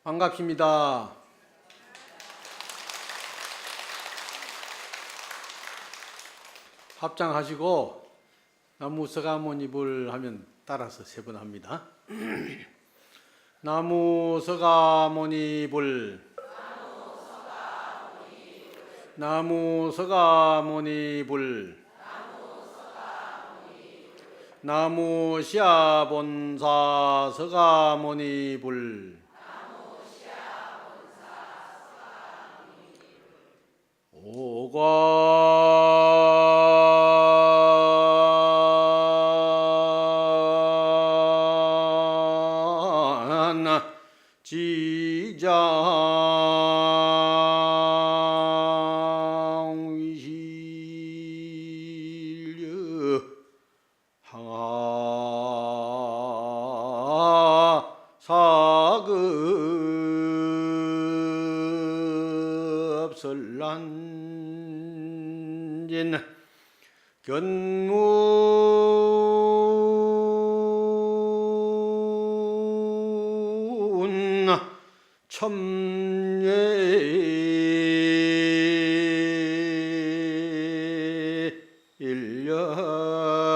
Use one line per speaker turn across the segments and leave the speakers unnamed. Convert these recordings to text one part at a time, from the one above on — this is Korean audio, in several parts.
반갑습니다. 합장하시고 나무 서가모니불 하면 따라서 세 번 합니다. 나무 서가모니불, 나무 서가모니불, 나무 시아본사 서가모니불, 오관 지장 위실려 항하 사급 설란진 견문 첨예 일념관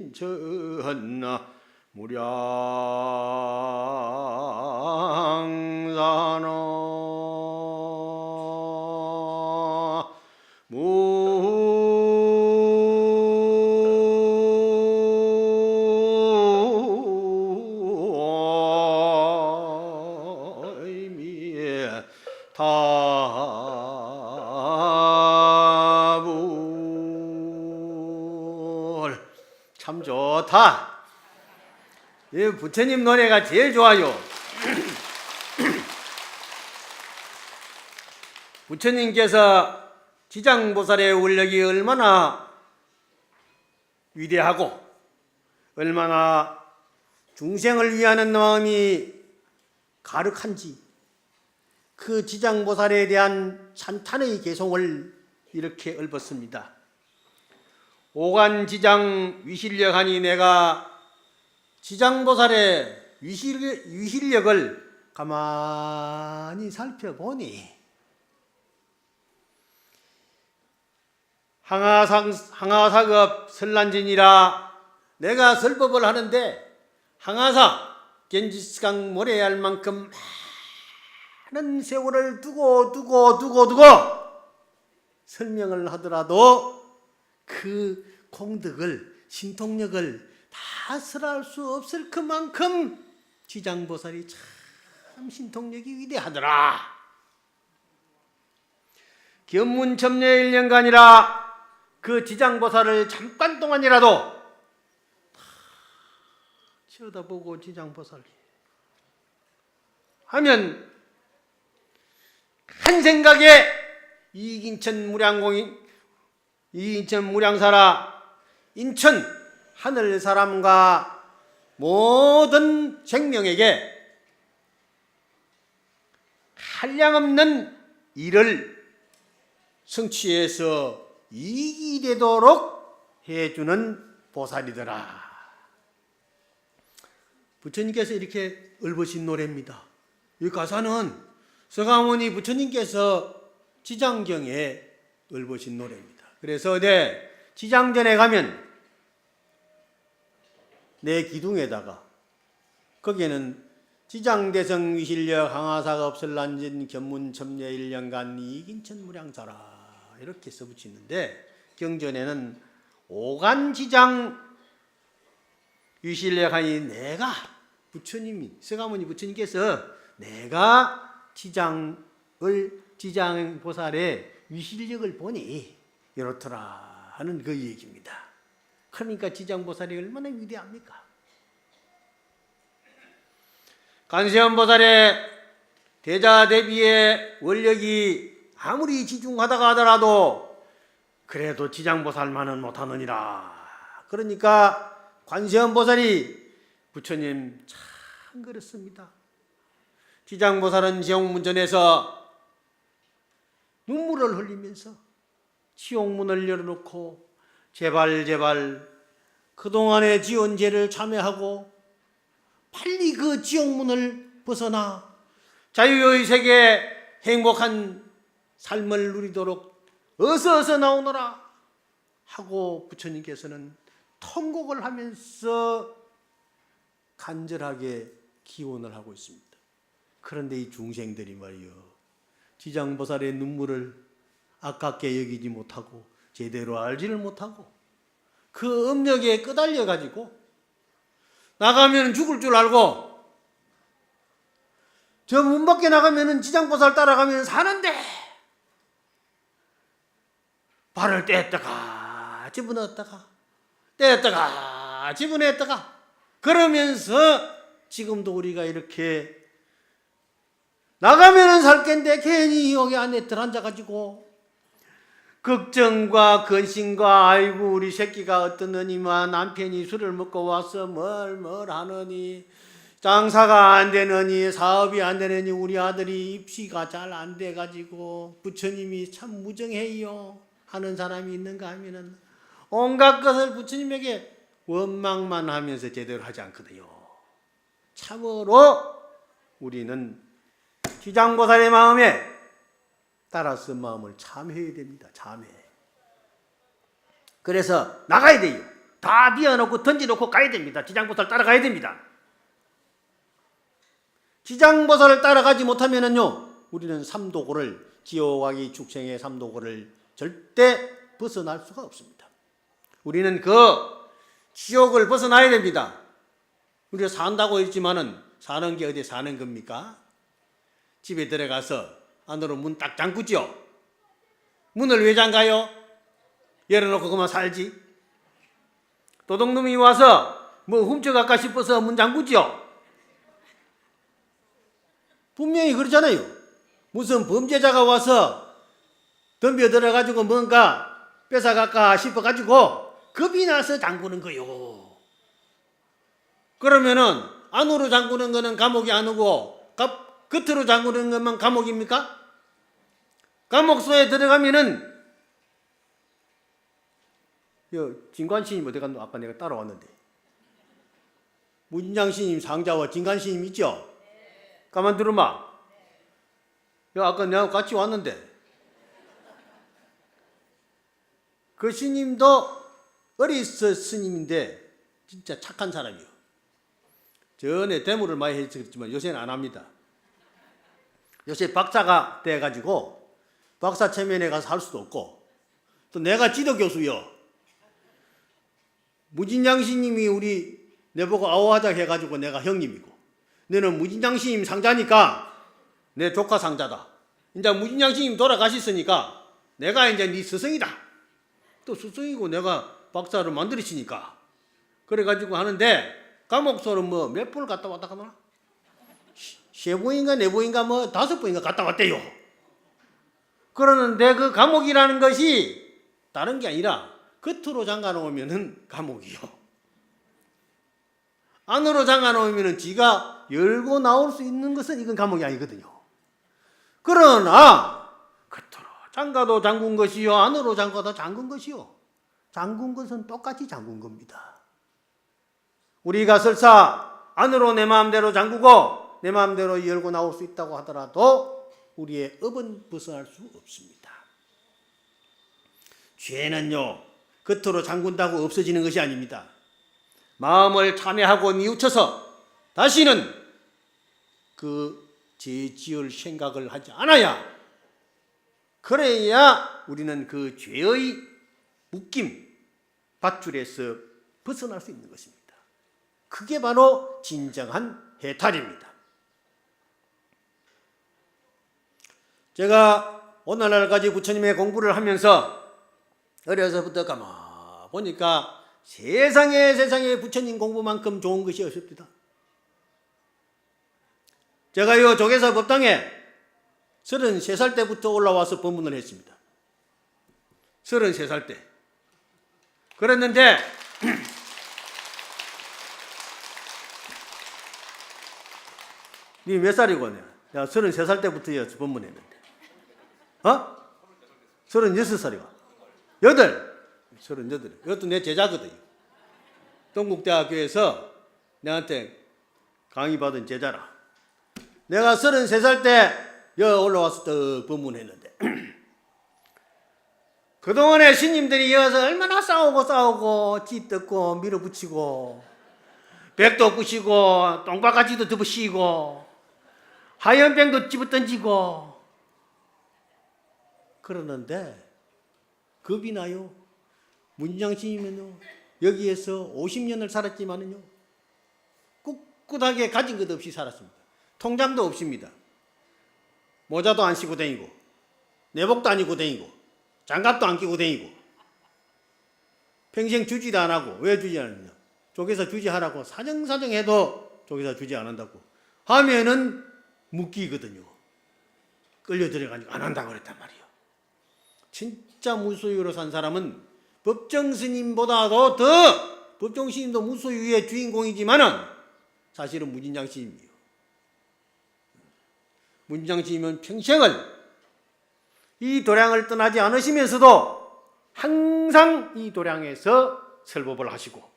인천나 무량산어 무의미에 다불 참 좋다. 이 부처님 노래가 제일 좋아요. 부처님께서 지장보살의 원력이 얼마나 위대하고 얼마나 중생을 위하는 마음이 가득한지 그 지장보살에 대한 찬탄의 개송을 이렇게 읊었습니다. 오관지장 위실력하니 내가 지장보살의 위실력을 가만히 살펴보니 항하사급 설란진이라 내가 설법을 하는데 항하사 겐지스강 모래에 할 만큼 많은 세월을 두고 설명을 하더라도 그 공덕을 신통력을 다 설할 수 없을 그만큼 지장보살이 참 신통력이 위대하더라. 견문첨예일년간이라 그 지장보살을 잠깐 동안이라도 쳐다보고 지장보살 하면 한 생각에 이인천 무량사라 인천 하늘 사람과 모든 생명에게 한량없는 일을 성취해서 이익이 되도록 해주는 보살이더라. 부처님께서 이렇게 읊으신 노래입니다. 이 가사는 서가모니 부처님께서 지장경에 읊으신 노래입니다. 그래서 내 지장전에 가면 내 기둥에다가 거기에는 지장대성 위실력 항하사급 설란진 견문첨예 일년간 이익인천 무량사라 이렇게 써붙이는데 경전에는 오간지장 위실력하니 내가 부처님이 서가모니 부처님께서 내가 지장보살의 위실력을 보니 이렇더라 하는 그 얘기입니다. 그러니까 지장보살이 얼마나 위대합니까? 관세음보살의 대자대비의 원력이 아무리 지중하다가 하더라도 그래도 지장보살만은 못하느니라. 그러니까 관세음보살이 부처님 참 그렇습니다. 지장보살은 지옥문전에서 눈물을 흘리면서 지옥문을 열어놓고 제발 그동안의 지은 죄를 참회하고 빨리 그 지옥문을 벗어나 자유의 세계 행복한 삶을 누리도록 어서 나오너라 하고 부처님께서는 통곡을 하면서 간절하게 기원을 하고 있습니다. 그런데 이 중생들이 말이요, 지장보살의 눈물을 아깝게 여기지 못하고 제대로 알지를 못하고 그 업력에 끄달려 가지고 나가면 죽을 줄 알고 저 문 밖에 나가면 지장보살 따라가면 사는데 발을 떼었다가 집어넣었다가 떼었다가 집어냈다가 그러면서 지금도 우리가 이렇게 나가면은 살 텐데 괜히 여기 안에 들어앉아가지고 걱정과 근심과 아이고 우리 새끼가 어떠느니만 남편이 술을 먹고 와서 뭘 하느니 장사가 안 되느니 사업이 안 되느니 우리 아들이 입시가 잘 안 돼가지고 부처님이 참 무정해요 하는 사람이 있는가 하면은 온갖 것을 부처님에게 원망만 하면서 제대로 하지 않거든요. 참으로 우리는 지장보살의 마음에 따라서 마음을 참회해야 됩니다. 참회. 그래서 나가야 돼요. 다 비워놓고 던져놓고 가야 됩니다. 지장보살 따라가야 됩니다. 지장보살을 따라가지 못하면은요, 우리는 삼도고를, 지옥하기 축생의 삼도고를 절대 벗어날 수가 없습니다. 우리는 그 지옥을 벗어나야 됩니다. 우리가 산다고 했지만은 사는 게 어디 사는 겁니까? 집에 들어가서 안으로 문 딱 잠그죠? 문을 왜 잠가요? 열어놓고 그만 살지? 도둑놈이 와서 뭐 훔쳐갈까 싶어서 문 잠그죠? 분명히 그렇잖아요. 무슨 범죄자가 와서 덤벼 들어가지고 뭔가 뺏어갈까 싶어가지고 겁이 나서 잠그는 거요. 그러면은 안으로 잠그는 거는 감옥이 아니고 겉으로 잠그는 것만 감옥입니까? 감옥소에 들어가면은 진관스님 어디 갔노? 아까 내가 따라왔는데 무진장스님 상자와 진관스님 있죠? 가만 들어봐. 아까 내가 같이 왔는데 그 스님도 어리스 스님인데 진짜 착한 사람이요. 전에 데모를 많이 했지만 요새는 안 합니다. 요새 박사가 돼가지고 박사 체면에 가서 할 수도 없고 또 내가 지도교수요. 무진장스님이 우리 내보고 아우하자 해가지고 내가 형님이고 너는 무진장스님 상자니까 내 조카 상자다. 이제 무진장스님 돌아가셨으니까 내가 이제 네 스승이다. 또 스승이고 내가 박사를 만들었으니까 그래가지고 하는데 감옥소는 뭐 몇 번을 갔다 왔다 가나? 세 번인가 네 번인가 뭐 다섯 번인가 갔다 왔대요. 그러는데 그 감옥이라는 것이 다른 게 아니라 겉으로 잠가 놓으면은 감옥이요. 안으로 잠가 놓으면은 지가 열고 나올 수 있는 것은 이건 감옥이 아니거든요. 그러나 겉으로 잠가도 잠근 것이요, 안으로 잠가도 잠근 것이요. 잠근 것은 똑같이 잠근 겁니다. 우리가 설사 안으로 내 마음대로 잠그고 내 마음대로 열고 나올 수 있다고 하더라도 우리의 업은 벗어날 수 없습니다. 죄는요, 겉으로 잠근다고 없어지는 것이 아닙니다. 마음을 참회하고 뉘우쳐서 다시는 그 죄 지을 생각을 하지 않아야, 그래야 우리는 그 죄의 묶임, 밧줄에서 벗어날 수 있는 것입니다. 그게 바로 진정한 해탈입니다. 제가 오늘날까지 부처님의 공부를 하면서 어려서부터 가만 보니까 세상에 부처님 공부만큼 좋은 것이 없습니다. 제가 이 조계사 법당에 33살 때부터 올라와서 법문을 했습니다. 33살 때. 그랬는데 니 몇 살이고? 내가 33살 때부터 법문했는데. 36살이가. 38. 이것도 내 제자거든요. 동국대학교에서 내한테 강의받은 제자라. 내가 33살 때 여기 올라와서 떡 법문했는데 그동안에 스님들이 이어서 얼마나 싸우고 찌뜯고 밀어붙이고 백도 부시고 똥바가지도 덮으시고 하얀병도 집어던지고 그러는데 겁이 나요. 문장 스님은요 여기에서 50년을 살았지만은요 꿋꿋하게 가진 것 없이 살았습니다. 통장도 없습니다. 모자도 안 쓰고 다니고 내복도 안 입고 다니고 장갑도 안 끼고 다니고 평생 주지도 안 하고. 왜 주지 않느냐? 조계사 주지하라고 사정사정 해도 조계사 주지 안 한다고 하면은 묶이거든요. 끌려 들어가니까 안 한다고 그랬단 말이에요. 진짜 무소유로 산 사람은 법정 스님보다도 더, 법정 스님도 무소유의 주인공이지만은 사실은 무진장 스님이에요. 무진장 스님은 평생을 이 도량을 떠나지 않으시면서도 항상 이 도량에서 설법을 하시고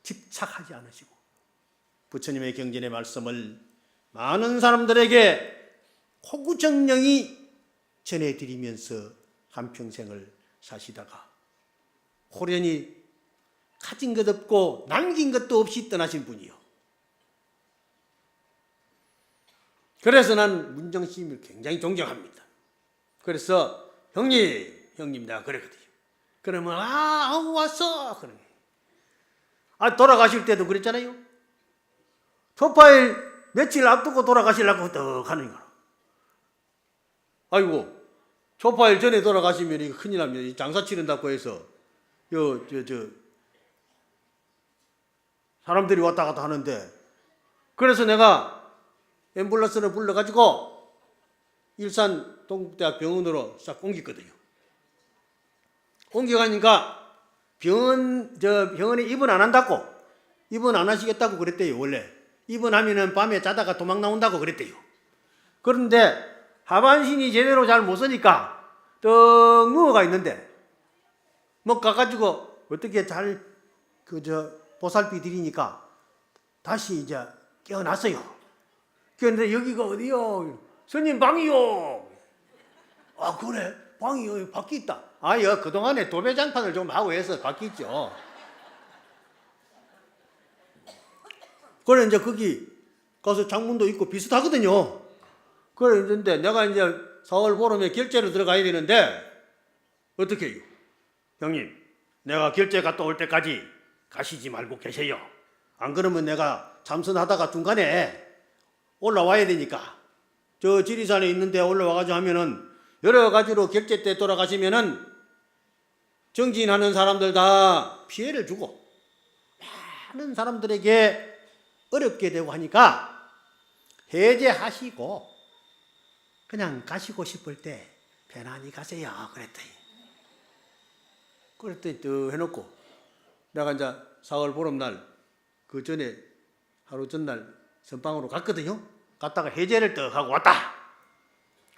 집착하지 않으시고 부처님의 경전의 말씀을 많은 사람들에게 호구정령이 전해드리면서 한평생을 사시다가 호련히 가진 것 없고 남긴 것도 없이 떠나신 분이요. 그래서 난 문정 스님을 굉장히 존경합니다. 그래서 형님 내가 그랬거든요. 그러면 왔어. 그러면 돌아가실 때도 그랬잖아요. 초파일 며칠 앞두고 돌아가시려고 떡 하는 거라. 아이고 초파일 전에 돌아가시면 이거 큰일 납니다. 장사 치른다고 해서 사람들이 왔다 갔다 하는데 그래서 내가 앰뷸런스를 불러가지고 일산 동국대학 병원으로 싹 옮겼거든요. 옮겨가니까 병원에 입원 안 한다고, 입원 안 하시겠다고 그랬대요. 원래 입원하면은 밤에 자다가 도망 나온다고 그랬대요. 그런데 하반신이 제대로 잘 못 쓰니까 떡 누워가 있는데 뭐 가가지고 어떻게 잘 보살피 드리니까 다시 이제 깨어났어요. 그런데 여기가 어디요? 스님 방이요. 그래? 방이 밖에 있다. 그동안에 도배장판을 좀 하고 해서 밖에 있죠. 그래 이제 거기 가서 창문도 있고 비슷하거든요. 그래 있는데 내가 이제 4월 보름에 결제로 들어가야 되는데 어떻게 해요? 형님 내가 결제 갔다 올 때까지 가시지 말고 계세요. 안 그러면 내가 참선하다가 중간에 올라와야 되니까 저 지리산에 있는데 올라와가지고 하면은 여러 가지로 결제 때 돌아가시면은 정진하는 사람들 다 피해를 주고 많은 사람들에게 어렵게 되고 하니까 해제하시고 그냥 가시고 싶을 때 편안히 가세요. 그랬더니 또 해놓고 내가 이제 4월 보름날 그 전에 하루 전날 선방으로 갔거든요. 갔다가 해제를 떡 하고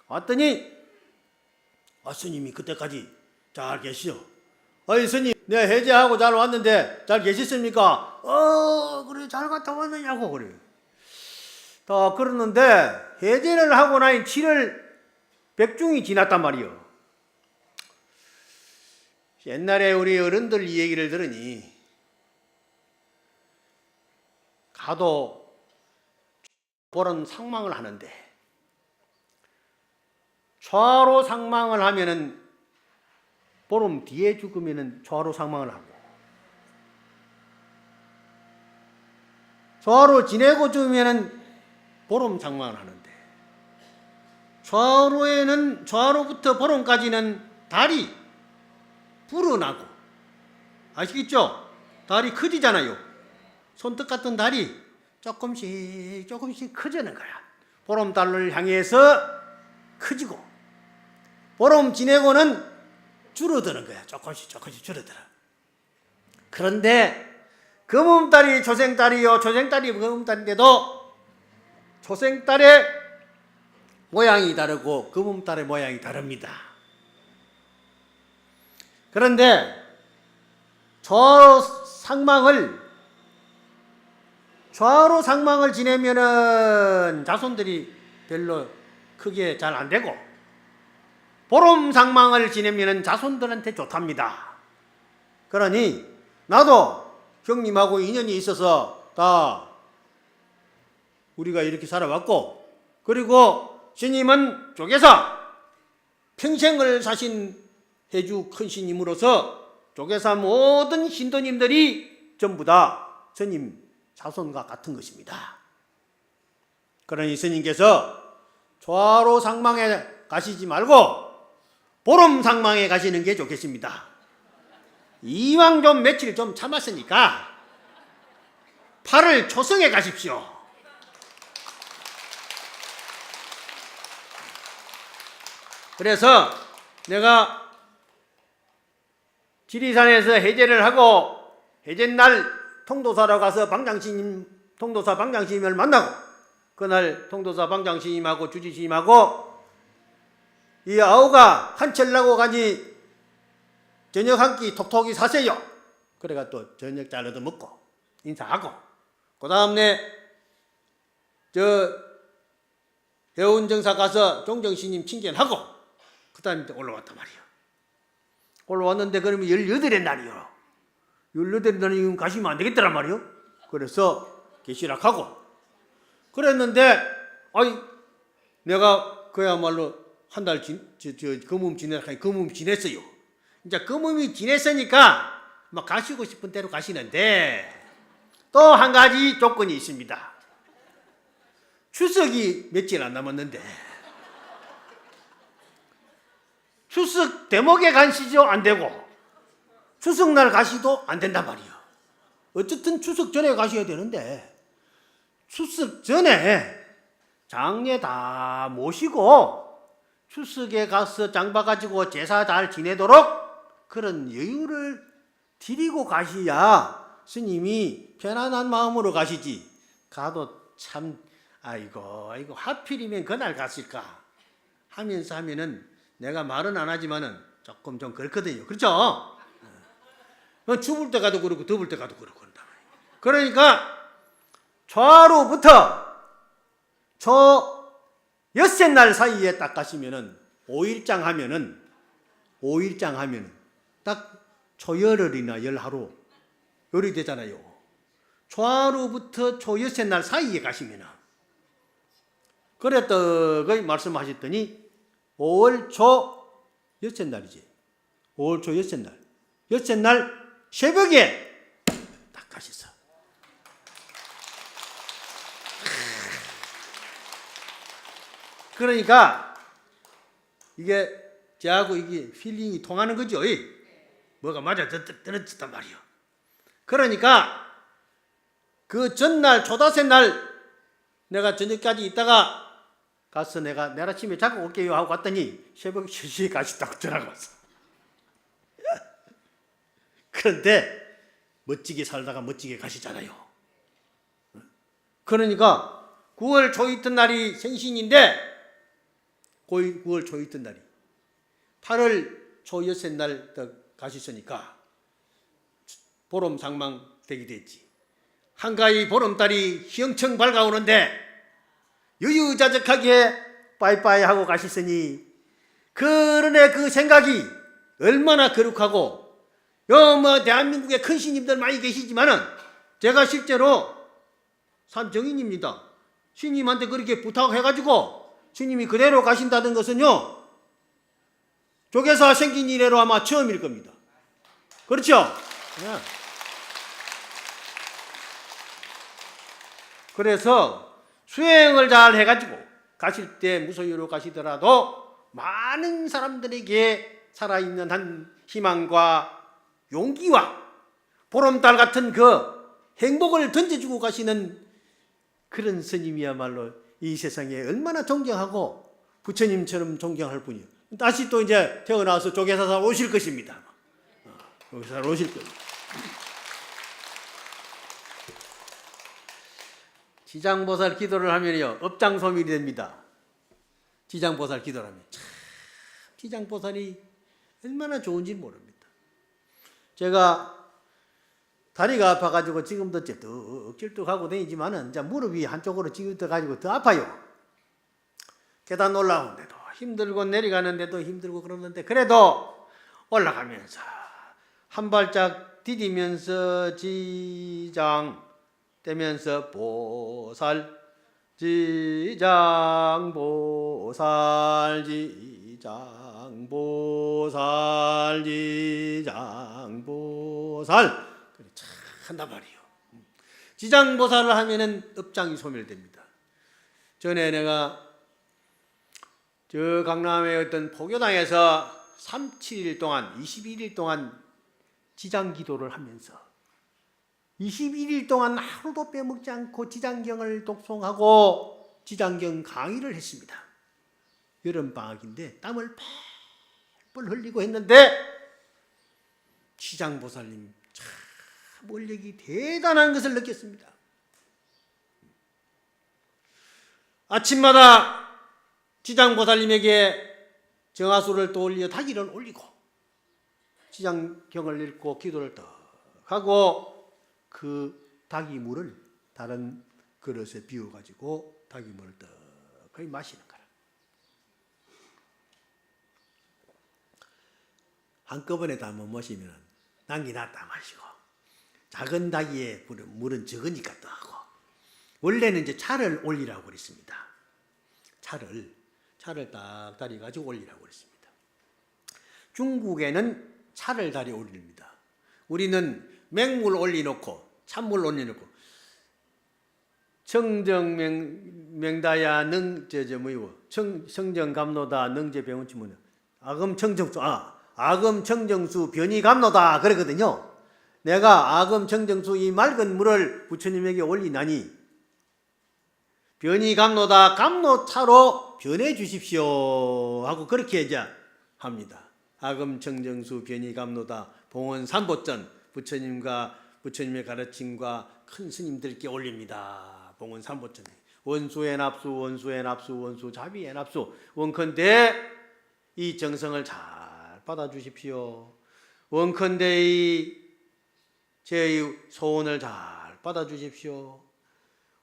왔더니 스님이 그때까지 잘 계시죠. 스님 내가 해제하고 잘 왔는데 잘 계셨습니까? 그래 잘 갔다 왔느냐고 그래. 다 그러는데 해제를 하고 나니 7월 백중이 지났단 말이요. 옛날에 우리 어른들 이 얘기를 들으니 가도 그런 상망을 하는데 좌로 상망을 하면은 보름 뒤에 죽으면은 좌로 상망을 하고 좌로 지내고 죽으면은 보름 상망을 하는데 좌로부터 보름까지는 달이 불어나고 아시겠죠? 달이 커지잖아요. 손톱 같은 달이 조금씩 커지는 거야. 보름달을 향해서 커지고 보름 지내고는 줄어드는 거야. 조금씩 줄어들어. 그런데 금음달이 초생달이요. 초생달이 금음달인데도 초생달의 모양이 다르고 금음달의 모양이 다릅니다. 그런데 저 좌로 상망을 지내면은 자손들이 별로 크게 잘 안 되고, 보름 상망을 지내면은 자손들한테 좋답니다. 그러니 나도 형님하고 인연이 있어서 다 우리가 이렇게 살아왔고, 그리고 스님은 조계사 평생을 사신 해주 큰 스님으로서 조계사 모든 신도님들이 전부 다 스님 자손과 같은 것입니다. 그러니 스님께서 좌로 상망에 가시지 말고 보름 상망에 가시는 게 좋겠습니다. 이왕 좀 며칠 좀 참았으니까 8월 초성에 가십시오. 그래서 내가 지리산에서 해제를 하고 해제날 통도사로 가서 통도사 방장스님을 만나고, 그날 통도사 방장스님하고 주지스님하고 이 아우가 한철나고 가니 저녁 한 끼 톡톡히 사세요. 그래가 또 저녁 잘 얻어 먹고 인사하고, 그 다음에 저 해운정사 가서 종정스님 친견하고, 그 다음에 올라왔단 말이에요. 올라왔는데 그러면 18의 날이요. 18의 날이면 가시면 안 되겠더란 말이요. 그래서 계시락하고 그랬는데, 내가 그야말로 한 달 금음 지냈어요. 이제 금음이 지냈으니까 막 가시고 싶은 대로 가시는데, 또 한 가지 조건이 있습니다. 추석이 며칠 안 남았는데 추석 대목에 가시죠 안 되고, 추석날 가시도 안 된단 말이에요. 어쨌든 추석 전에 가셔야 되는데, 추석 전에 장례 다 모시고 추석에 가서 장 봐가지고 제사 잘 지내도록 그런 여유를 드리고 가셔야 스님이 편안한 마음으로 가시지. 가도 참 아이고 하필이면 그날 갔을까 하면서 하면은, 내가 말은 안 하지만은 조금 좀 그렇거든요. 그렇죠? 추울 때 가도 그렇고 더울 때 가도 그렇고 그런다. 그러니까 좌로부터 저 엿새 날 사이에 딱 가시면은 5일장 하면은 딱 초열흘이나 열하루 요리 되잖아요. 좌로부터 초엿새 날 사이에 가시면은, 그랬더니 말씀하셨더니 5월 초 엿새 날이지. 5월 초 엿새 날. 엿새 날 새벽에 딱 가셨어. 그러니까 이게 저하고 이게 필링이 통하는 거죠. 뭐가 맞아 떨어졌단 말이요. 그러니까 그 전날 초다새 날 내가 저녁까지 있다가 가서 내가 내일 아침에 자고 올게요 하고 갔더니 새벽 3시에 가셨다고 전화가 왔어. 그런데 멋지게 살다가 멋지게 가시잖아요. 그러니까 9월 초 있던 날이 생신인데 9월 초 있던 날이 8월 초 엿새 날 가셨으니까 보름 상망 되게 됐지. 한가히 보름달이 휘영청 밝아오는데 유유자적하게 빠이빠이 하고 가셨으니, 그런데 그 생각이 얼마나 거룩하고, 대한민국에 큰 스님들 많이 계시지만은 제가 실제로 산정인입니다. 스님한테 그렇게 부탁해가지고 스님이 그대로 가신다는 것은요, 조계사 생긴 이래로 아마 처음일 겁니다. 그렇죠? 그래서 수행을 잘 해가지고 가실 때 무소유로 가시더라도 많은 사람들에게 살아있는 한 희망과 용기와 보름달 같은 그 행복을 던져주고 가시는 그런 스님이야말로 이 세상에 얼마나 존경하고 부처님처럼 존경할 분이요. 다시 또 이제 태어나서 조계사사 오실 것입니다. 조계사사 오실 겁니다. 지장보살 기도를 하면요, 업장소멸이 됩니다. 지장보살 기도를 하면. 참, 지장보살이 얼마나 좋은지 모릅니다. 제가 다리가 아파가지고 지금도 찔뚝찔뚝하고 다니지만은 이제 무릎이 한쪽으로 찌그러가지고 더 아파요. 계단 올라오는데도 힘들고 내려가는데도 힘들고 그러는데 그래도 올라가면서 한 발짝 디디면서 지장 떼면서 보살 지장 보살 지장 보살 지장 보살 그래 참 한단 말이요. 지장 보살을 하면은 업장이 소멸됩니다. 전에 내가 저 강남의 어떤 포교당에서 7일 동안 21일 동안 지장 기도를 하면서 21일 동안 하루도 빼먹지 않고 지장경을 독송하고 지장경 강의를 했습니다. 여름방학인데 땀을 펄펄 흘리고 했는데 지장보살님 참 원력이 대단한 것을 느꼈습니다. 아침마다 지장보살님에게 정화수를 또 올려 다기를 올리고 지장경을 읽고 기도를 딱 하고 그 닭이물을 다른 그릇에 비워가지고 닭이물을 떡하니 마시는 거라. 한꺼번에 다 못 마시면 남기놨다 마시고 작은 닭이에 물은 적으니까 또 하고 원래는 이제 차를 올리라고 그랬습니다. 차를 딱 다리 가지고 올리라고 그랬습니다. 중국에는 차를 다리 올립니다. 우리는 맹물 올려놓고 찬물 올려놓고 청정맹다야 성정감노다 능제배운치문 아금청정수 변이감노다 그러거든요. 내가 아금청정수 이 맑은 물을 부처님에게 올리나니 변이감노다 감노차로 변해 주십시오 하고 그렇게 이제 합니다. 아금청정수 변이감노다 봉헌삼보전 부처님의 가르침과 큰 스님들께 올립니다. 봉헌삼보전에 원수의 납수 원수의 납수 원수 자비의 납수 원컨대 이 정성을 잘 받아주십시오. 원컨대 이 저희 소원을 잘 받아주십시오.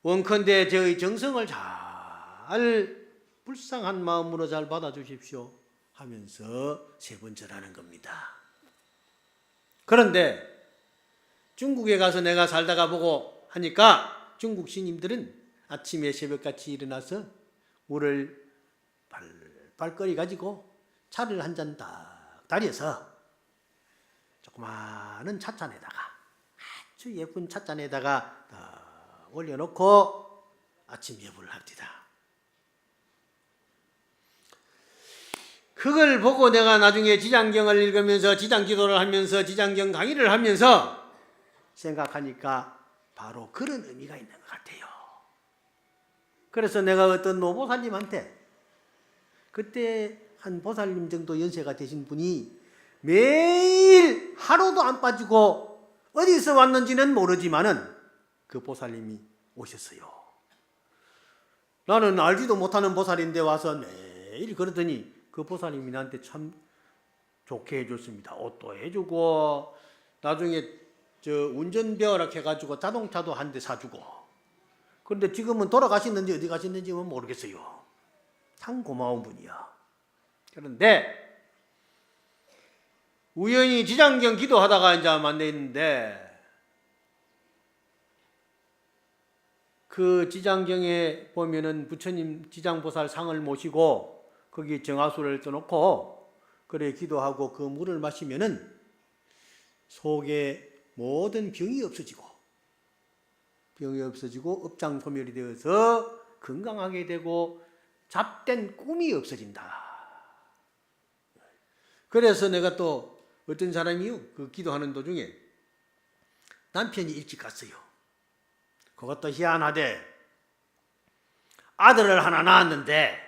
원컨대 저희 정성을 잘 불쌍한 마음으로 잘 받아주십시오 하면서 세 번 절하는 겁니다. 그런데 중국에 가서 내가 살다가 보고 하니까 중국 스님들은 아침에 새벽같이 일어나서 물을 발발 끓여 가지고 차를 한 잔 딱 다려서 조그마한 찻잔에다가 아주 예쁜 찻잔에다가 올려놓고 아침 예불을 합니다. 그걸 보고 내가 나중에 지장경을 읽으면서 지장기도를 하면서 지장경 강의를 하면서 생각하니까 바로 그런 의미가 있는 것 같아요. 그래서 내가 어떤 노보살님한테 그때 한 보살님 정도 연세가 되신 분이 매일 하루도 안 빠지고 어디서 왔는지는 모르지만은 그 보살님이 오셨어요. 나는 알지도 못하는 보살인데 와서 매일 그러더니 그 보살님이 나한테 참 좋게 해줬습니다. 옷도 해주고 나중에 저 운전 배우라 해가지고 자동차도 한 대 사주고. 그런데 지금은 돌아가셨는지 어디 가셨는지 모르겠어요. 참 고마운 분이야. 그런데 우연히 지장경 기도하다가 이제 만났는데 그 지장경에 보면은 부처님 지장보살 상을 모시고 거기 정화수를 떠놓고 그래 기도하고 그 물을 마시면은 속에 모든 병이 없어지고 업장 소멸이 되어서 건강하게 되고 잡된 꿈이 없어진다. 그래서 내가 또 어떤 사람이요 그 기도하는 도중에 남편이 일찍 갔어요. 그것도 희한하대. 아들을 하나 낳았는데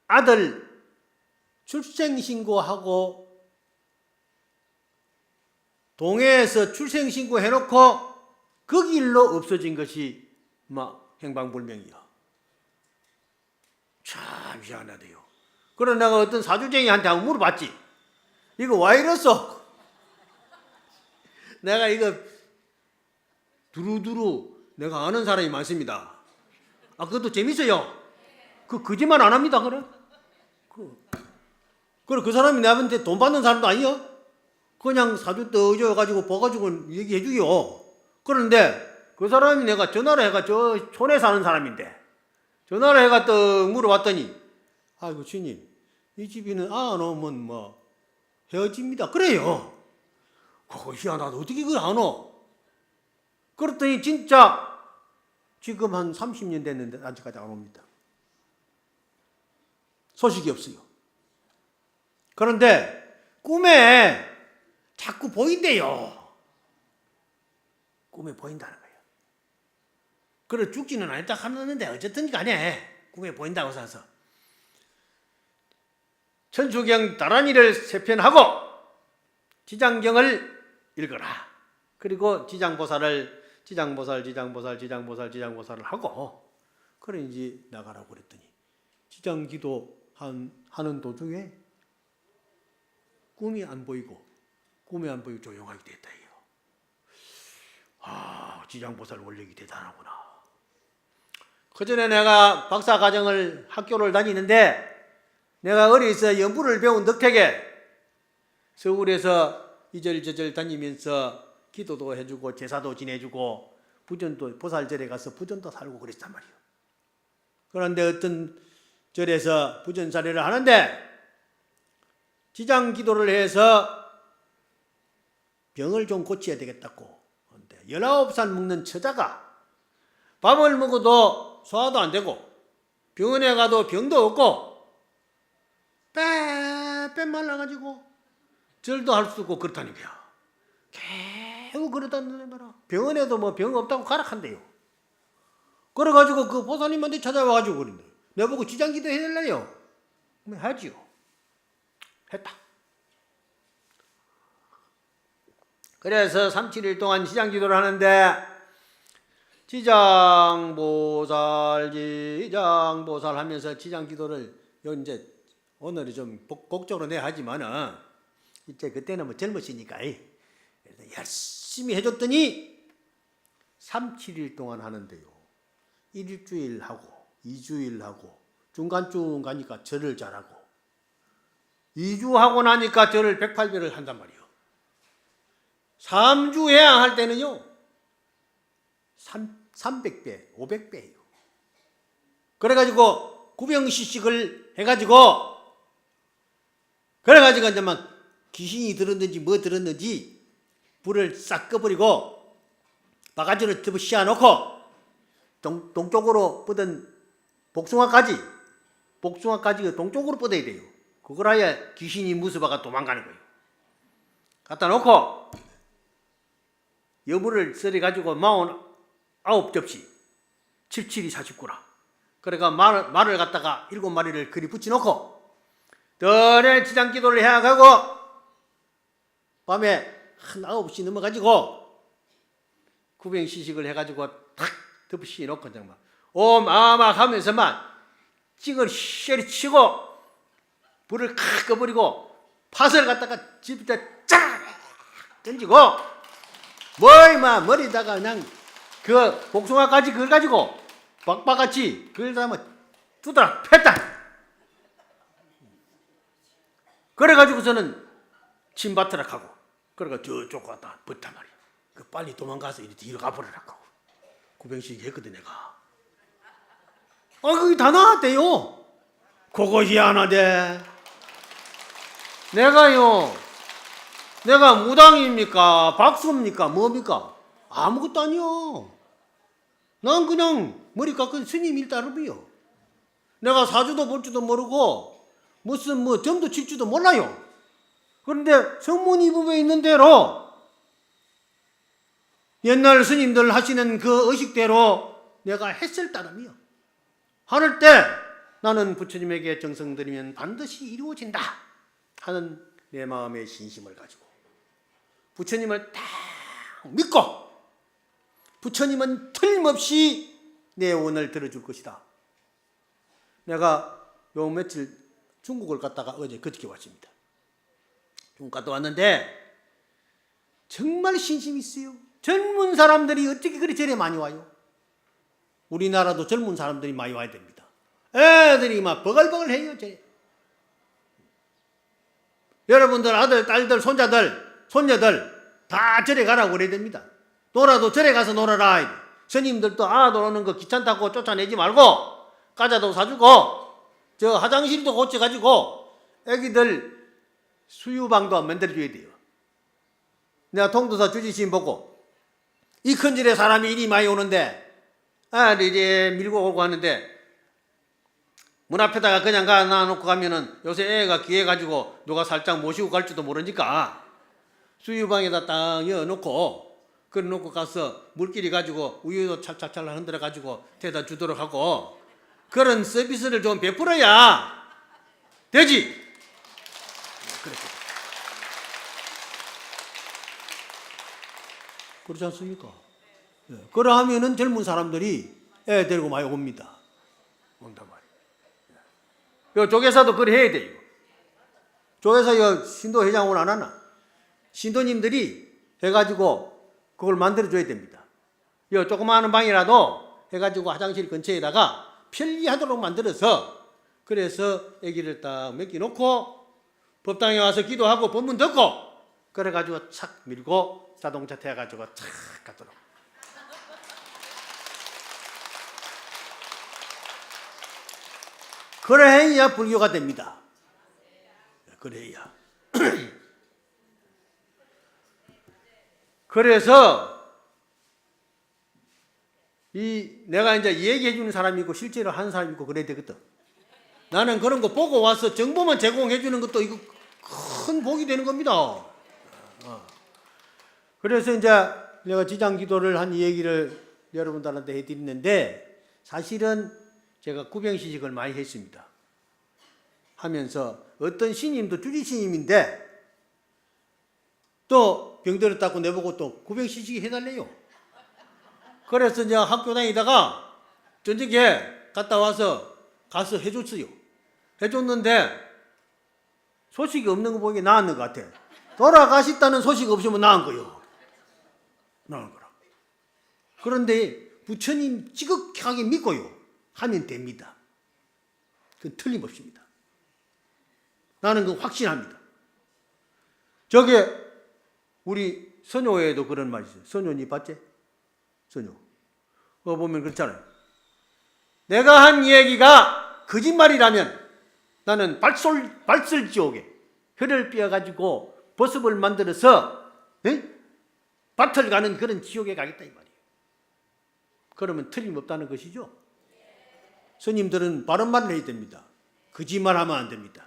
아들 출생신고하고 동해에서 출생신고 해놓고 그 길로 없어진 것이 막 행방불명이야. 참 희한하대요. 그래서 내가 어떤 사주쟁이한테 한번 물어봤지. 이거 왜 이랬어? 내가 이거 두루두루 내가 아는 사람이 많습니다. 아, 그것도 재밌어요. 거짓말 안 합니다. 그 사람이 나한테 돈 받는 사람도 아니요. 그냥 사주 떠줘가지고 봐가지고 얘기해 주요. 그런데 그 사람이 내가 전화를 해가 저 촌에 사는 사람인데 전화를 해가 또 물어봤더니 아이고 주님 이 집이는 안 오면 뭐 헤어집니다. 그래요. 그거 희한하다. 어떻게 그걸 안 오? 그랬더니 진짜 지금 한 30년 됐는데 아직까지 안 옵니다. 소식이 없어요. 그런데 꿈에 자꾸 보인대요. 꿈에 보인다는 거예요. 그래 죽지는 않았다 하는데 어쨌든 간에 꿈에 보인다고 해서 천수경 다란이를 세편하고 지장경을 읽어라. 그리고 지장보살을 하고 그래 이제 나가라고 그랬더니 지장기도 하는 도중에 꿈이 안 보이고 조용하게 됐다 해요. 아, 지장보살 원력이 대단하구나. 그 전에 내가 박사과정을 학교를 다니는데 내가 어려서 연부를 배운 덕택에 서울에서 이절저절 다니면서 기도도 해주고 제사도 지내주고 부전도 보살절에 가서 부전도 살고 그랬단 말이에요. 그런데 어떤 절에서 부전사례를 하는데 지장 기도를 해서 병을 좀 고쳐야 되겠다고 하는데 19살 먹는 처자가 밥을 먹어도 소화도 안 되고 병원에 가도 병도 없고 빼 말라가지고 절도 할 수 없고 그렇다는 거야. 계속 그러다는 거라. 병원에도 뭐 병 없다고 가락한대요. 그래가지고 그 보살님한테 찾아와가지고 그런데 내보고 지장기도 해달래요. 그럼 하지요. 했다. 그래서 3, 7일 동안 지장기도를 하는데 지장보살 하면서 지장기도를 이제 오늘은 좀 곡적으로 내야 하지만은 이제 그때는 뭐 젊으시니까 열심히 해줬더니 3, 7일 동안 하는데요. 일주일 하고 2주일 하고 중간중간이니까 절을 잘하고 2주 하고 나니까 절을 108배를 한단 말이에요. 3주 해야 할 때는요 300배, 500배예요. 그래가지고 구병시식을 해가지고 이제 막 귀신이 들었는지 뭐 들었는지 불을 싹 꺼버리고 바가지를 접어 씌워놓고 동쪽으로 뻗은 복숭아까지 동쪽으로 뻗어야 돼요. 그걸 해야 귀신이 무서워가 도망가는 거예요. 갖다 놓고 여물을 썰어가지고 49접시 77이 49라. 그러니까 말을 갖다가 7마리를 그리 붙여놓고 덜에 지장기도를 해가고 밤에 한 9시 넘어가지고 구병시식을 해가지고 탁 덮시 놓고 정말 오마막 하면서만 찌걸 쉐리 치고 불을 칵 꺼버리고 팥을 갖다가 집에다 쫙 던지고 머리다가 그냥 그 복숭아까지 그걸 가지고 박박같이 그걸 다음에 두드라 팼다. 그래가지고서는 침받으라 하고 그러니까 저쪽 갔다 붙단 말이야. 그 빨리 도망가서 이리 뒤로 가버리라고 구병식 했거든 내가. 그게 다 나왔대요. 그거 희한하대. 내가 무당입니까? 박수입니까? 뭡니까? 아무것도 아니요. 난 그냥 머리 깎은 스님 일따름이요. 내가 사주도 볼 줄도 모르고 무슨 점도 칠 줄도 몰라요. 그런데 성문이법에 있는 대로 옛날 스님들 하시는 그 의식대로 내가 했을 따름이요. 하늘 때 나는 부처님에게 정성 들이면 반드시 이루어진다 하는 내 마음의 신심을 가지고 부처님을 딱 믿고 부처님은 틀림없이 내 원을 들어줄 것이다. 내가 요 며칠 중국을 갔다가 어제 그저께 왔습니다. 중국 갔다 왔는데 정말 신심 있어요. 젊은 사람들이 어떻게 그리 절에 많이 와요? 우리나라도 젊은 사람들이 많이 와야 됩니다. 애들이 막 버글버글 해요. 절에. 여러분들 아들, 딸들, 손자들, 손녀들 다 절에 가라고 그래야 됩니다. 놀아도 절에 가서 놀아라. 스님들도 노는 거 귀찮다고 쫓아내지 말고 과자도 사주고 저 화장실도 고쳐가지고 애기들 수유방도 만들어줘야 돼요. 내가 통도사 주지신 보고 이 큰 절에 사람이 이리 많이 오는데 이제 밀고 오고 하는데 문 앞에다가 그냥 놔놓고 가면은 요새 애가 귀해가지고 누가 살짝 모시고 갈지도 모르니까 수유방에다 딱 여놓고 그래 놓고 가서 물기리 가지고 우유도 찰찰찰 흔들어 가지고 대다 주도록 하고 그런 서비스를 좀 베풀어야 되지. 그렇지 않습니까? 그러하면은 젊은 사람들이 애 데리고 많이 옵니다. 온단 말이에요. 조계사도 그래 해야 돼요. 조계사 신도 회장을 안 하나? 신도님들이 해가지고 그걸 만들어줘야 됩니다. 이 조그마한 방이라도 해가지고 화장실 근처에다가 편리하도록 만들어서 그래서 아기를 딱 맡겨놓고 법당에 와서 기도하고 법문 듣고 그래가지고 착 밀고 자동차 태워가지고 착 가도록. 그래야 불교가 됩니다. 그래야. 그래서 내가 이제 얘기해 주는 사람이 있고 실제로 하는 사람이 있고 그래야 되거든. 나는 그런 거 보고 와서 정보만 제공해 주는 것도 이거 큰 복이 되는 겁니다. 그래서 이제 내가 지장 기도를 한 얘기를 여러분들한테 해드리는데 사실은 제가 구병시식을 많이 했습니다. 하면서 어떤 스님도 주지 스님인데 또 병들었다고 내보고 또 구병시식이 해달래요. 그래서 이제 학교 다니다가 저녁에 갔다 와서 가서 해줬어요. 해줬는데 소식이 없는 거 보기에 나았는 것 같아. 돌아가셨다는 소식 없으면 나은 거요. 나은 거라. 그런데 부처님 지극하게 믿고요. 하면 됩니다. 그건 틀림없습니다. 나는 그 확신합니다. 저게 우리 선녀에도 그런 말이 있어요. 선녀니 봤지? 선녀. 그거 보면 그렇잖아요. 내가 한 얘기가 거짓말이라면 나는 발설지옥에 혀를 삐어가지고 버섯을 만들어서 밭을 가는 그런 지옥에 가겠다 이 말이에요. 그러면 틀림없다는 것이죠. 스님들은 바른 말을 해야 됩니다. 거짓말하면 안 됩니다.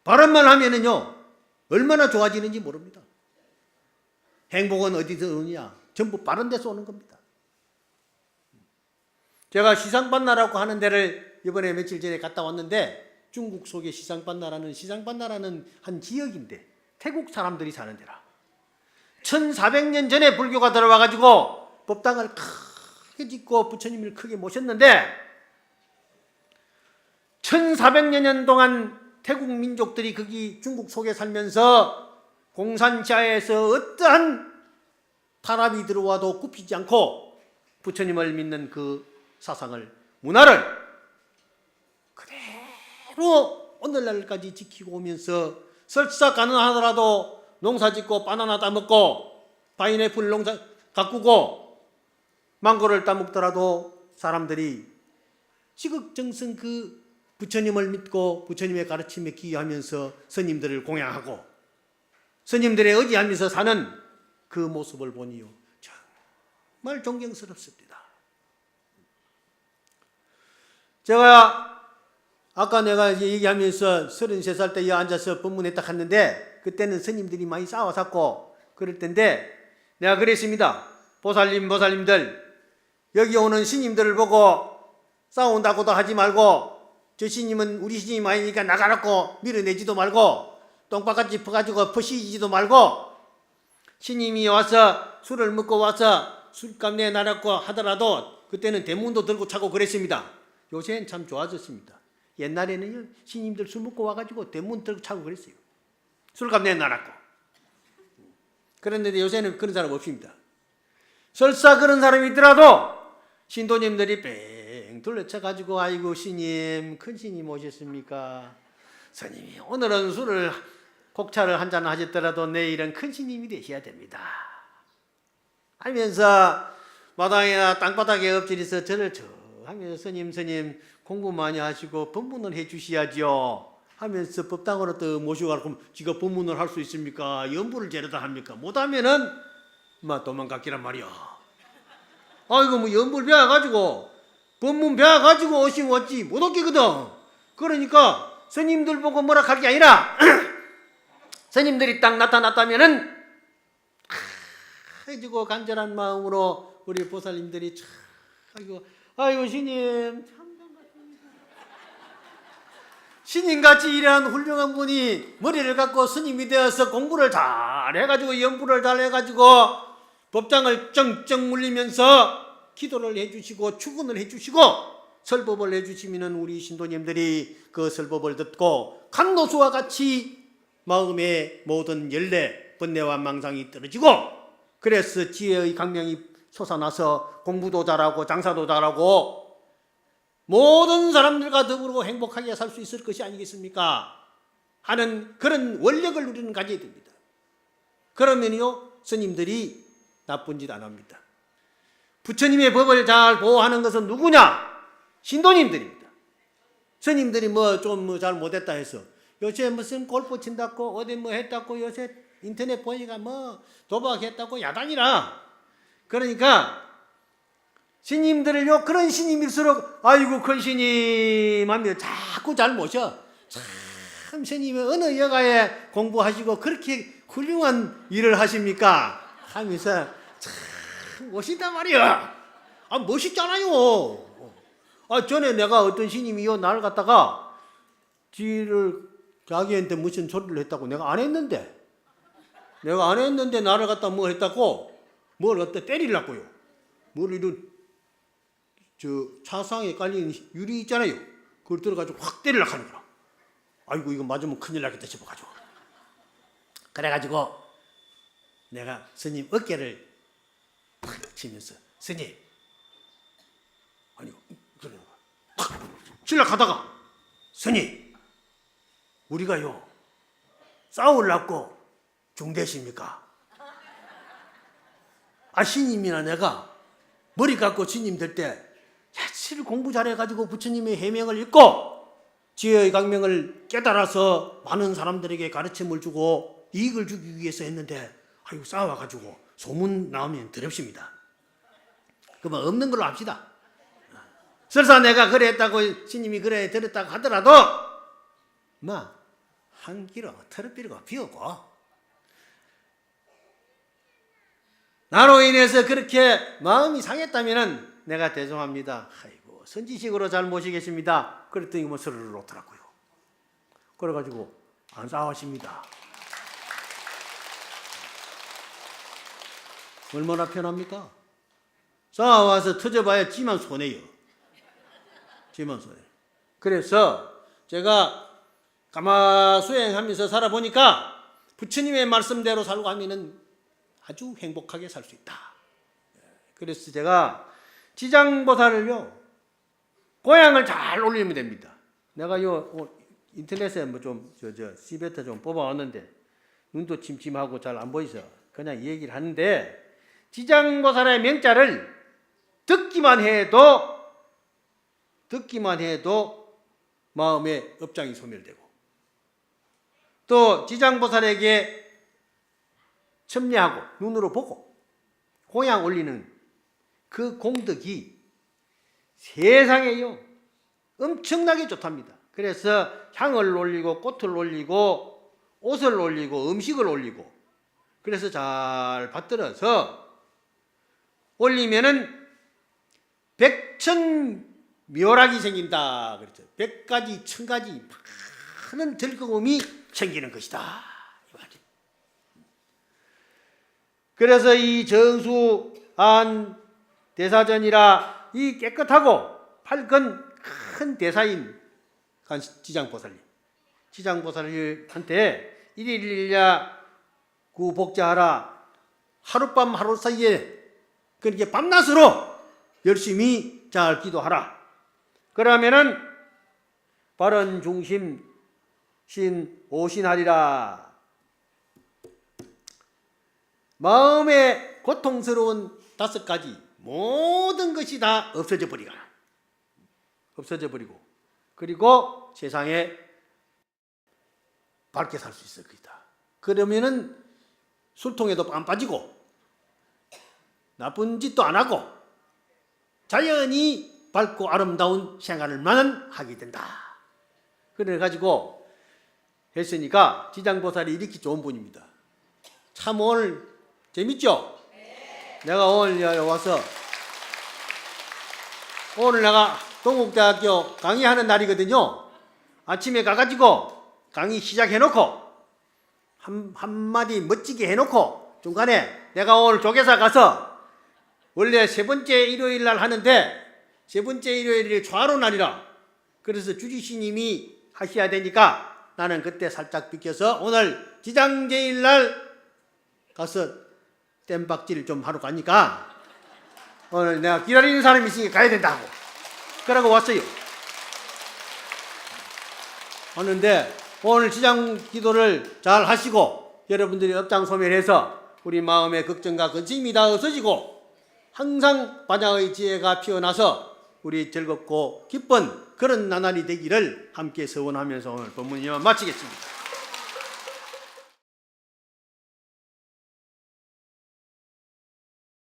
바른 말 하면은요 얼마나 좋아지는지 모릅니다. 행복은 어디서 오느냐? 전부 바른 데서 오는 겁니다. 제가 시상반나라고 하는 데를 이번에 며칠 전에 갔다 왔는데 중국 속에 시상반나라는 한 지역인데 태국 사람들이 사는 데라. 1400년 전에 불교가 들어와가지고 법당을 크게 짓고 부처님을 크게 모셨는데 1400년 동안 태국 민족들이 거기 중국 속에 살면서 공산시하에서 어떠한 탄압이 들어와도 굽히지 않고 부처님을 믿는 그 사상을, 문화를 그대로 오늘날까지 지키고 오면서 설사 가능하더라도 농사 짓고 바나나 따먹고 파인애플 농사 가꾸고 망고를 따먹더라도 사람들이 지극정성 그 부처님을 믿고 부처님의 가르침에 기여하면서 스님들을 공양하고 스님들에 의지하면서 사는 그 모습을 보니요 정말 존경스럽습니다. 제가 아까 내가 얘기하면서 33살 때 앉아서 법문에 딱 갔는데 그때는 스님들이 많이 싸워샀고 그럴 텐데 내가 그랬습니다. 보살님들 여기 오는 스님들을 보고 싸운다고도 하지 말고 저 스님은 우리 스님 아니니까 나가라고 밀어내지도 말고 똥바같이 퍼가지고 퍼시지도 말고 스님이 와서 술을 먹고 와서 술값 내놔라고 하더라도 그때는 대문도 들고 차고 그랬습니다. 요새는 참 좋아졌습니다. 옛날에는요 스님들 술 먹고 와가지고 대문 들고 차고 그랬어요. 술값 내놔라고. 그런데 요새는 그런 사람 없습니다. 설사 그런 사람이 있더라도 신도님들이 뺑 둘러쳐가지고 아이고 스님, 큰 스님 오셨습니까? 스님이 오늘은 술을 곡차를 한잔 하셨더라도 내일은 큰 스님이 되셔야 됩니다 하면서 마당이나 땅바닥에 엎드려서 절을 저 하면서 스님 공부 많이 하시고 법문을 해 주셔야죠 하면서 법당으로 또 모셔가고 지가 법문을 할 수 있습니까? 연부를 제대로 합니까? 못하면은 도망갔기란 말이야. 아이고 뭐 연부를 배워가지고 법문 배워가지고 오시면 어찌 못 오겠거든. 그러니까 스님들 보고 뭐라 할 게 아니라 스님들이 딱 나타났다면은 해주고 간절한 마음으로 우리 보살님들이 아이고 스님 신님같이 이러한 훌륭한 분이 머리를 갖고 스님이 되어서 공부를 잘 해가지고 연부를 잘 해가지고 법장을 쩡쩡 물리면서 기도를 해주시고 축원을 해주시고 설법을 해주시면 우리 신도님들이 그 설법을 듣고 간노수와 같이 마음의 모든 열내 번뇌와 망상이 떨어지고 그래서 지혜의 강명이 솟아나서 공부도 잘하고 장사도 잘하고 모든 사람들과 더불어 행복하게 살 수 있을 것이 아니겠습니까? 하는 그런 원력을 우리는 가져야 됩니다. 그러면요 스님들이 나쁜 짓 안 합니다. 부처님의 법을 잘 보호하는 것은 누구냐? 신도님들입니다. 스님들이 좀 잘 못했다 해서 요새 무슨 골프 친다고 어디 했다고 요새 인터넷 보니까 도박했다고 야단이라. 그러니까 스님들을요 그런 스님일수록 아이고 큰 스님 하며 자꾸 잘 모셔. 참 스님이 어느 여가에 공부하시고 그렇게 훌륭한 일을 하십니까? 하면서 참 멋있단 말이야. 멋있잖아요. 전에 내가 어떤 스님이요 나를 갖다가 자기한테 무슨 소리를 했다고 내가 안 했는데 나를 갖다 뭐 했다고 뭘 갖다 때리려고요. 이런 차상에 깔린 유리 있잖아요. 그걸 들어가지고 확 때리려고 하는 거라. 아이고 이거 맞으면 큰일 나겠다 싶어가지고 그래가지고 내가 스님 어깨를 팍 치면서 스님 아니 그러는 거야. 팍 칠락하다가 스님 우리가요 싸우려고 중대십니까? 스님이나 내가 머리 깎고 스님 될 때 며칠 공부 잘해가지고 부처님의 해명을 읽고 지혜의 강명을 깨달아서 많은 사람들에게 가르침을 주고 이익을 주기 위해서 했는데 아이고 싸워가지고 소문 나오면 더럽습니다. 그러면 없는 걸로 합시다. 설사 내가 그래 했다고 스님이 그래 들었다고 하더라도 한 길로 털어비리고 비우고 나로 인해서 그렇게 마음이 상했다면 내가 죄송합니다. 아이고 선지식으로 잘 모시겠습니다. 그랬더니 서로를 놓더라고요. 그래가지고 안 싸우십니다. 얼마나 편합니까? 싸워와서 터져봐야 지만 손해요. 그래서 제가 가마 수행하면서 살아보니까 부처님의 말씀대로 살고 하면은 아주 행복하게 살 수 있다. 그래서 제가 지장보살을요 고향을 잘 올리면 됩니다. 내가 인터넷에 시베트 좀 뽑아왔는데 눈도 침침하고 잘 안 보이서 그냥 이 얘기를 하는데 지장보살의 명자를 듣기만 해도 마음의 업장이 소멸되고 또 지장보살에게 첨례하고 눈으로 보고 고향 올리는 그 공덕이 세상에요 엄청나게 좋답니다. 그래서 향을 올리고 꽃을 올리고 옷을 올리고 음식을 올리고 그래서 잘 받들어서 올리면은 백천묘락이 생긴다. 그렇죠. 100가지 1000가지 많은 즐거움이 생기는 것이다. 그래서 이 정수안 대사전이라 이 깨끗하고 밝은 큰 대사인 지장보살한테 일일일야 구복자하라 하룻밤 하루 사이에 그렇게 밤낮으로 열심히 잘 기도하라. 그러면은 바른 중심 신 오신하리라. 마음의 고통스러운 5가지 모든 것이 다 없어져 버리거나 없어져 버리고 그리고 세상에 밝게 살 수 있을 것이다. 그러면은 술통에도 안 빠지고 나쁜 짓도 안 하고 자연히 밝고 아름다운 생활을만 하게 된다. 그래 가지고 했으니까 지장보살이 이렇게 좋은 분입니다. 참 오늘 재밌죠? 내가 오늘 와서 오늘 내가 동국대학교 강의하는 날이거든요. 아침에 가가지고 강의 시작해놓고 한마디 멋지게 해놓고 중간에 내가 오늘 조계사 가서 원래 3번째 일요일 날 하는데 3번째 일요일이 좌로 날이라 그래서 주지스님이 하셔야 되니까 나는 그때 살짝 비켜서 오늘 지장제일 날 가서 땜박질 좀 하러 가니까 오늘 내가 기다리는 사람이 있으니까 가야 된다고 그러고 왔어요. 하는데 오늘 지장 기도를 잘 하시고 여러분들이 업장소멸해서 우리 마음의 걱정과 근심이 다 없어지고 항상 반야의 지혜가 피어나서 우리 즐겁고 기쁜 그런 나날이 되기를 함께 서원하면서 오늘 법문을 마치겠습니다.